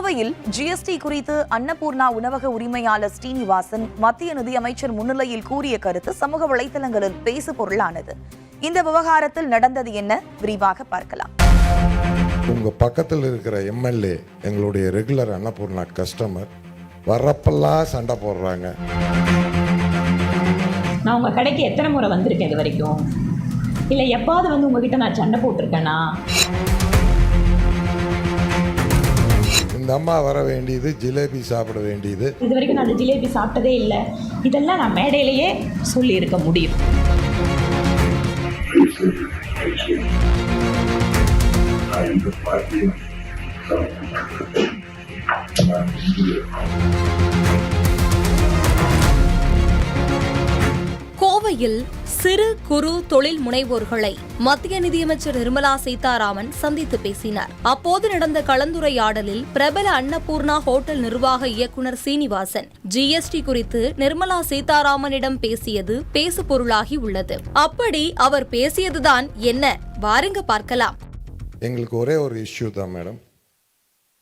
கோவையில் ஜிஎஸ்டி குறித்து அன்னபூர்ணா உணவக உரிமையாளர் ஸ்ரீனிவாசன் மத்திய நிதியமைச்சர் முன்னிலையில் கூறிய கருத்து சமூக வலைதளங்களில் பேசு பொருளானது. இந்த விவகாரத்தில் நடந்தது என்ன, விரிவாக பார்க்கலாம். உங்க பக்கத்தில் இருக்கிற எம்எல்ஏ எங்களுடைய ரெகுலர் அன்னபூர்ணா கஸ்டமர் வரப்பெல்லாம் சண்டை போடுறாங்க. நான் உங்க கடைக்கு எத்தனை முறை வந்திருக்கேன் இது வரைக்கும்? இல்லை எப்பாவது உங்ககிட்ட நான் சண்டை போட்டிருக்கேனா? இந்த அம்மா வர வேண்டியது, ஜிலேபி சாப்பிட வேண்டியது. இது வரைக்கும் நான் அந்த ஜிலேபி சாப்பிட்டதே இல்லை. இதெல்லாம் நான் மேடையிலேயே சொல்லியிருக்க முடியும். கோவையில் சிறு குறு தொழில் முனைவோர்களை மத்திய நிதியமைச்சர் நிர்மலா சீதாராமன் சந்தித்து பேசினார். அப்போது நடந்த கலந்துரையாடலில் பிரபல அன்னபூர்ணா ஹோட்டல் நிர்வாக இயக்குநர் சீனிவாசன் ஜிஎஸ்டி குறித்து நிர்மலா சீதாராமனிடம் பேசியது பேசு பொருளாகி உள்ளது. அப்படி அவர் பேசியதுதான் என்ன, வாருங்க பார்க்கலாம். எங்களுக்கு ஒரே ஒரு இஷ்யூ தான் மேடம்.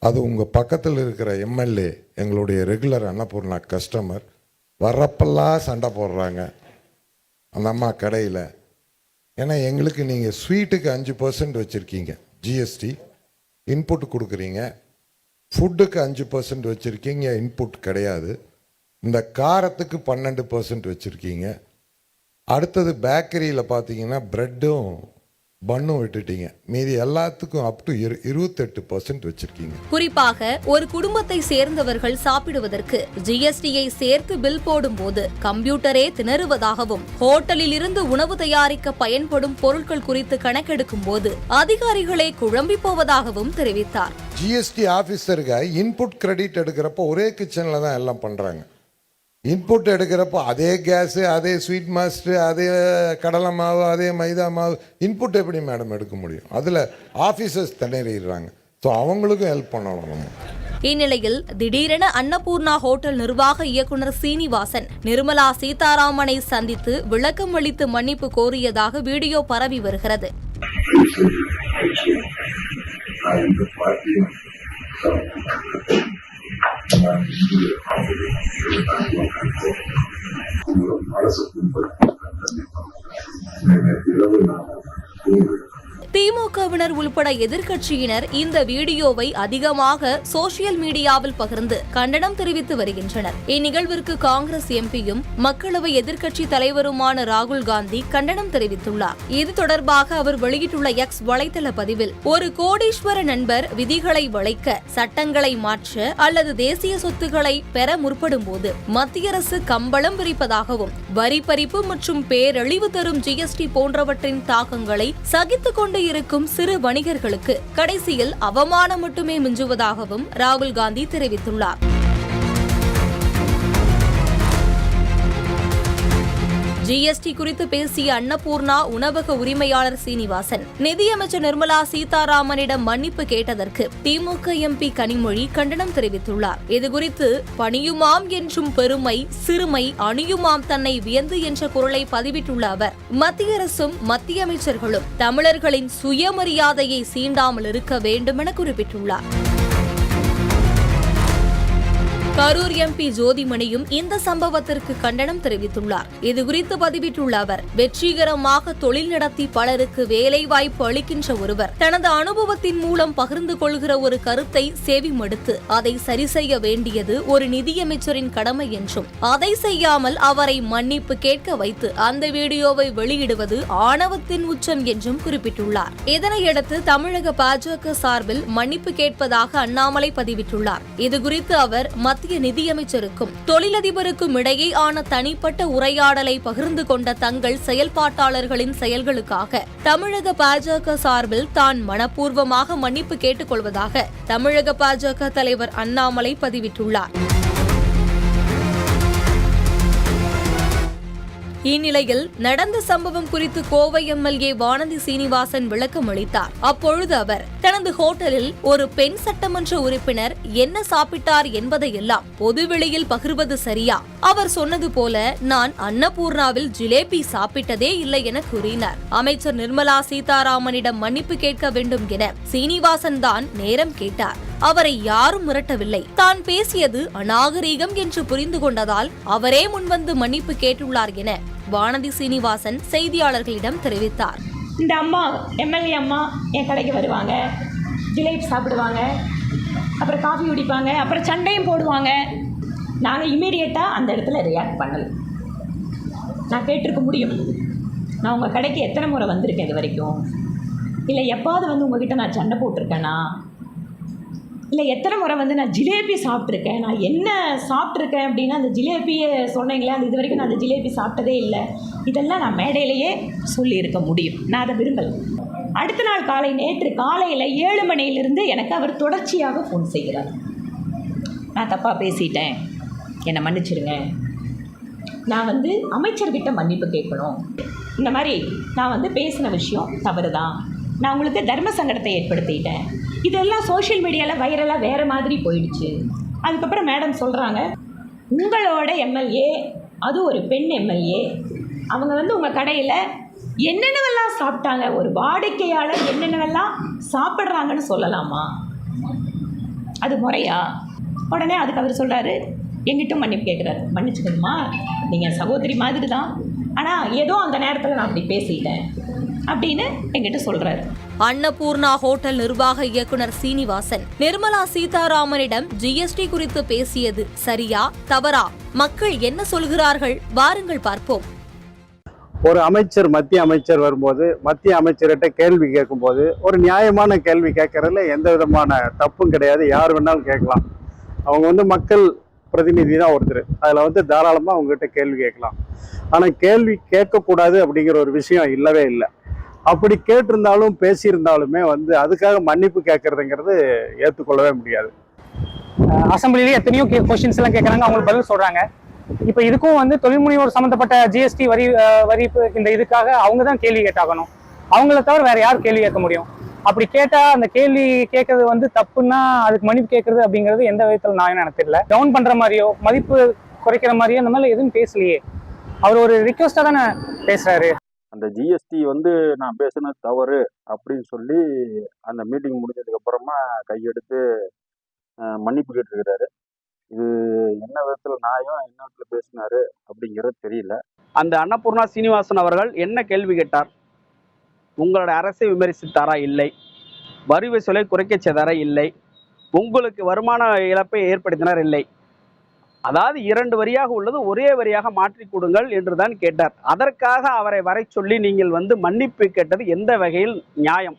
அது உங்க பக்கத்தில் இருக்கிற எம்எல்ஏ எங்களுடைய ரெகுலர் அன்னபூர்ணா கஸ்டமர் வரப்பெல்லாம் சண்டை போடுறாங்க அந்த அம்மா கடையில். ஏன்னா எங்களுக்கு நீங்கள் ஸ்வீட்டுக்கு 5% வச்சுருக்கீங்க ஜிஎஸ்டி, இன்புட் கொடுக்குறீங்க. ஃபுட்டுக்கு 5% வச்சுருக்கீங்க, இன்புட் கிடையாது. இந்த காரத்துக்கு 12% வச்சுருக்கீங்க. அடுத்தது பேக்கரியில் பார்த்தீங்கன்னா ப்ரெட்டும் பன்னும் விட்டுட்டீங்க. மீதி எல்லாத்துக்கும் அப் டு 28% வச்சிருக்கீங்க. குறிப்பாக ஒரு குடும்பத்தை சேர்ந்தவர்கள் சாப்பிடுவதற்கு ஜிஎஸ்டியை சேர்த்து பில் போடும்போது கம்ப்யூட்டரே திணறுவதாகவும், ஹோட்டலில் இருந்து உணவு தயாரிக்க பயன்படும் பொருட்கள் குறித்து கணக்கெடுக்கும் போது அதிகாரிகளே குழம்பி போவதாகவும் தெரிவித்தார். ஜிஎஸ்டி ஆபீசருக்கு இன்புட் கிரெடிட் எடுக்கிறப்போ ஒரே கிச்சன்ல தான் எல்லாம் பண்றாங்க. இன்புட் எடுக்கிறப்போ அதே கேஸு, அதே ஸ்வீட் மாஸ்டர், அதே கடலை மாவு, அதே மைதா மாவு, இன்புட் எப்படி மேடம் எடுக்க முடியும்? அதில் ஆஃபீஸர்ஸ் திணறிடுறாங்க. ஸோ அவங்களுக்கும் ஹெல்ப் பண்ணணும் நம்ம. இந்நிலையில் திடீரென அன்னபூர்ணா ஹோட்டல் நிர்வாக இயக்குநர் சீனிவாசன் நிர்மலா சீதாராமனை சந்தித்து விளக்கம் அளித்து மன்னிப்பு கோரியதாக வீடியோ பரவி வருகிறது. திமுகவினர் உள்பட எதிர்க்கட்சியினர் இந்த வீடியோவை அதிகமாக சோசியல் மீடியாவில் பகிர்ந்து கண்டனம் தெரிவித்து வருகின்றனர். இந்நிகழ்விற்கு காங்கிரஸ் எம்பியும் மக்களவை எதிர்க்கட்சி தலைவருமான ராகுல் காந்தி கண்டனம் தெரிவித்துள்ளார். இது தொடர்பாக அவர் வெளியிட்டுள்ள எக்ஸ் வலைதள பதிவில், ஒரு கோடீஸ்வர நண்பர் விதிகளை வளைக்க, சட்டங்களை மாற்ற அல்லது தேசிய சொத்துக்களை பெற முற்படும் போது மத்திய அரசு கம்பளம் விரிப்பதாகவும், வரி பறிப்பு மற்றும் பேரழிவு தரும் ஜிஎஸ்டி போன்றவற்றின் தாக்கங்களை சகித்துக் கொண்டு இருக்கும் சிறு வணிகர்களுக்கு கடைசியில் அவமானம் மட்டுமே மிஞ்சுவதாகவும் ராகுல் காந்தி தெரிவித்துள்ளார். ஜிஎஸ்டி குறித்து பேசிய அன்னபூர்ணா உணவக உரிமையாளர் சீனிவாசன் நிதியமைச்சர் நிர்மலா சீதாராமனிடம் மன்னிப்பு கேட்டதற்கு திமுக எம்பி கனிமொழி கண்டனம் தெரிவித்துள்ளார். இதுகுறித்து பணியுமாம் என்றும் பெருமை, சிறுமை அணியுமாம் தன்னை வியந்து என்ற குரலை பதிவிட்டுள்ள அவர், மத்திய அரசும் மத்திய அமைச்சர்களும் தமிழர்களின் சுயமரியாதையை சீண்டாமல் இருக்க வேண்டும் என குறிப்பிட்டுள்ளார். கரூர் எம்பி ஜோதிமணியும் இந்த சம்பவத்திற்கு கண்டனம் தெரிவித்துள்ளார். இதுகுறித்து பதிவிட்டுள்ள அவர், வெற்றிகரமாக தொழில் நடத்தி பலருக்கு வேலைவாய்ப்பு அளிக்கின்ற ஒருவர் தனது அனுபவத்தின் மூலம் பகிர்ந்து கொள்கிற ஒரு கருத்தை செவிமடுத்து அதை சரி செய்ய வேண்டியது ஒரு நிதியமைச்சரின் கடமை என்றும், அதை செய்யாமல் அவரை மன்னிப்பு கேட்க வைத்து அந்த வீடியோவை வெளியிடுவது ஆணவத்தின் உச்சம் என்றும் குறிப்பிட்டுள்ளார். இதனையடுத்து தமிழக பாஜக சார்பில் மன்னிப்பு கேட்பதாக அண்ணாமலை பதிவிட்டுள்ளார். இதுகுறித்து அவர் மத்திய நிதியமைச்சருக்கும் தொழிலதிபருக்கும் இடையே ஆன தனிப்பட்ட உரையாடலை பகிர்ந்து கொண்ட தங்கள் செயல்பாட்டாளர்களின் செயல்களுக்காக தமிழக பாஜக சார்பில் தான் மனப்பூர்வமாக மன்னிப்பு கேட்டுக் கொள்வதாக தமிழக பாஜக தலைவர் அண்ணாமலை பதிவிட்டுள்ளார். இந்நிலையில் நடந்த சம்பவம் குறித்து கோவை எம்எல்ஏ வானதி சீனிவாசன் விளக்கம் அளித்தார். அப்பொழுது அவர் தனது ஹோட்டலில் ஒரு பெண் சட்டமன்ற உறுப்பினர் என்ன சாப்பிட்டார் என்பதையெல்லாம் பொதுவெளியில் பகிர்வது சரியா? அவர் சொன்னது போல நான் அன்னபூர்ணாவில் ஜிலேபி சாப்பிட்டதே இல்லை என கூறினார். அமைச்சர் நிர்மலா சீதாராமனிடம் மன்னிப்பு கேட்க வேண்டும் என சீனிவாசன் தான் நேரம் கேட்டார். அவரை யாரும் மிரட்டவில்லை. தான் பேசியது அநாகரீகம் என்று புரிந்து கொண்டதால் அவரே முன்வந்து மன்னிப்பு கேட்டுள்ளார் என வானதி சீனிவாசன் செய்தியாளர்களிடம் தெரிவித்தார். இந்த அம்மா எம்எல்ஏ அம்மா என் கடைக்கு வருவாங்க, ஜிலேபி சாப்பிடுவாங்க, அப்புறம் காஃபி குடிப்பாங்க, அப்புறம் சண்டையும் போடுவாங்க. நாங்கள் இமீடியட்டாக அந்த இடத்துல ரியாக்ட் பண்ணலை. நான் கேட்டிருக்க முடியும், நான் உங்கள் கடைக்கு எத்தனை முறை வந்திருக்கேன் இது வரைக்கும், இல்லை எப்பாவது வந்து உங்ககிட்ட நான் சண்டை போட்டிருக்கேனா, இல்லை எத்தனை முறை வந்து நான் ஜிலேபி சாப்பிட்ருக்கேன், நான் என்ன சாப்பிட்ருக்கேன் அப்படின்னா அந்த ஜிலேபியை சொன்னீங்களே, அது இது வரைக்கும் நான் அந்த ஜிலேபி சாப்பிட்டதே இல்லை, இதெல்லாம் நான் மேடையிலேயே சொல்லியிருக்க முடியும். நான் அதை விரும்பலை. அடுத்த நாள் காலை, நேற்று காலையில் 7 மணியிலிருந்து எனக்கு அவர் தொடர்ச்சியாக ஃபோன் செய்கிறார். நான் தப்பாக பேசிட்டேன், என்னை மன்னிச்சிருங்க, நான் வந்து அமைச்சர்கிட்ட மன்னிப்பு கேட்கணும், இந்த மாதிரி நான் வந்து பேசின விஷயம் தவறு தான், நான் உங்களுக்கு தர்ம சங்கடத்தை ஏற்படுத்திட்டேன், இதெல்லாம் சோஷியல் மீடியாவில் வைரலாக வேறு மாதிரி போயிடுச்சு. அதுக்கப்புறம் மேடம் சொல்கிறாங்க, உங்களோட எம்எல்ஏ, அது ஒரு பெண் எம்எல்ஏ, அவங்க வந்து உங்கள் கடையில் என்னென்னவெல்லாம் சாப்பிட்டாங்க, ஒரு வாடிக்கையாளர் என்னென்னவெல்லாம் சாப்பிட்றாங்கன்னு சொல்லலாமா, அது முறையா? உடனே அதுக்கு அவர் சொல்கிறாரு, எங்கிட்ட மன்னிப்பு கேட்குறாரு. மன்னிச்சுக்கணுமா, நீங்கள் சகோதரி மாதிரி தான், ஆனால் ஏதோ அந்த நேரத்தில் நான் அப்படி பேசிட்டேன் அப்படின்னு எங்கிட்ட சொல்கிறாரு. அன்னபூர்ணா ஹோட்டல் நிர்வாக இயக்குனர் சீனிவாசன் நிர்மலா சீதாராமனிடம் ஜிஎஸ்டி குறித்து பேசியது சரியா தவறா? மக்கள் என்ன சொல்கிறார்கள், வாருங்கள் பார்ப்போம். ஒரு அமைச்சர், மத்திய அமைச்சர் வரும்போது மத்திய அமைச்சர்கிட்ட கேள்வி கேட்கும்போது ஒரு நியாயமான கேள்வி கேட்கறதுல எந்த விதமான தப்பும் கிடையாது. யார் வேணாலும் கேட்கலாம். அவங்க வந்து மக்கள் பிரதிநிதி தான் ஒருத்தர், அதில் வந்து தாராளமாக அவங்ககிட்ட கேள்வி கேட்கலாம். ஆனால் கேள்வி கேட்கக்கூடாது அப்படிங்கிற ஒரு விஷயம் இல்லவே இல்லை. அப்படி கேட்டிருந்தாலும் பேசியிருந்தாலுமே வந்து அதுக்காக மன்னிப்பு கேட்கறதுங்கிறது ஏற்றுக்கொள்ளவே முடியாது. அசம்பிளிலேயே எத்தனையோ கொஸ்டின்ஸ் எல்லாம் கேட்குறாங்க, அவங்களுக்கு பதில் சொல்கிறாங்க. இப்போ இதுக்கும் வந்து தொழில் முனைவோர் சம்மந்தப்பட்ட ஜிஎஸ்டி வரி இந்த இதுக்காக அவங்க தான் கேள்வி கேட்டாகணும். அவங்கள தவிர வேற யார் கேள்வி கேட்க முடியும்? அப்படி கேட்டால் அந்த கேள்வி கேட்கறது வந்து தப்புன்னா அதுக்கு மன்னிப்பு கேட்கறது அப்படிங்கிறது எந்த விதத்தில் நான் எனக்கு தெரியல. டவுன் பண்ணுற மாதிரியோ மதிப்பு குறைக்கிற மாதிரியோ அந்த மாதிரி எதுவும் பேசலையே. அவர் ஒரு ரிக்வெஸ்டாக தானே பேசுகிறாரு. அந்த ஜிஎஸ்டி வந்து நான் பேசுனது தவறு அப்படின்னு சொல்லி அந்த மீட்டிங் முடிஞ்சதுக்கு அப்புறமா கையெடுத்து மன்னிப்பு கேட்டிருக்கிறாரு. இது என்ன விதத்தில் நியாயம், என்ன விதத்தில் பேசினாரு அப்படிங்கிறது தெரியல. அந்த அன்னபூர்ணா சீனிவாசன் அவர்கள் என்ன கேள்வி கேட்டார்? உங்களோட அரசை விமர்சித்தாரா? இல்லை. வரி வசூலை குறைக்க செய்தாரா? இல்லை. உங்களுக்கு வருமான இழப்பை ஏற்படுத்தினார்? இல்லை. அதாவது 2 வரியாக உள்ளது ஒரே வரியாக மாற்றி கொடுங்கள் என்றுதான் கேட்டார். அதற்காக அவரை வரை சொல்லி நீங்கள் வந்து மன்னிப்பு கேட்டது எந்த வகையில் நியாயம்?